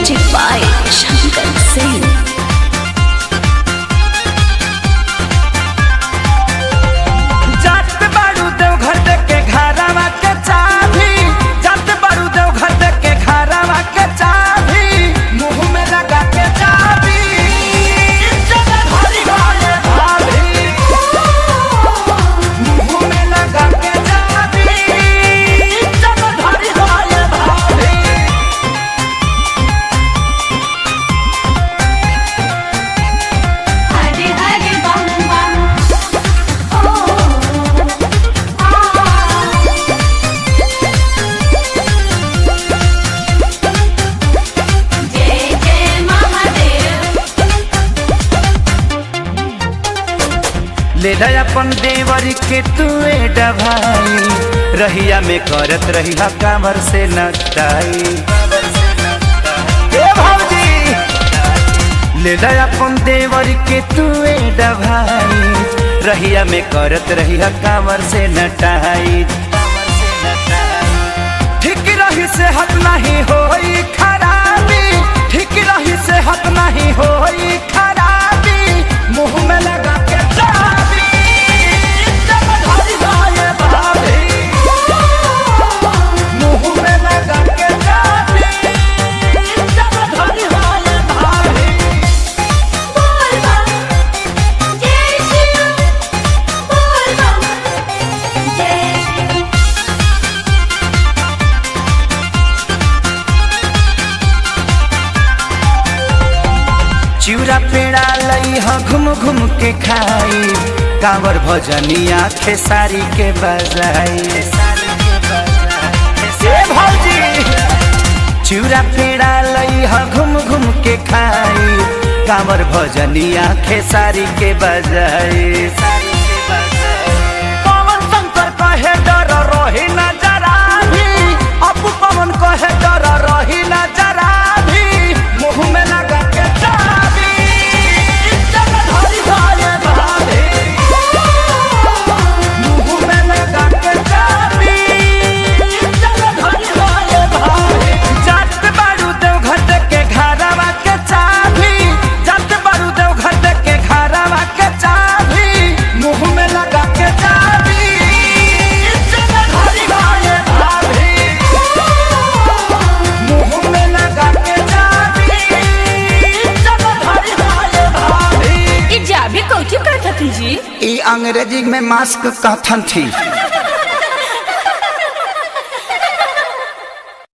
Music by Shankar Singh. ले अपन देवर के तुए डभाई रहिया में करत रहिया कामर से नटाई। ले अपन देवर के तुए डभाई रहिया में करत रहिया कामर से नटाई। ठीक रही सेहत नहीं होई खराबी, ठीक रही सेहत नहीं होई खराबी, मुंह में लगा के चिउरा पेड़ा लई ह घूम घूम के खाई, कांवर भजनिया खेसारी के बजाई। चिउरा पेड़ा लई ह घूम घूम के खाई, कांवर भजनिया खेसारी के बजाई। पवन शंकर कहे डर रही न जरा भी, अपू पवन कहे डर रही न जरा भी, मुँह में लगा के जी अंग्रेजी में मास्क कहथन थी।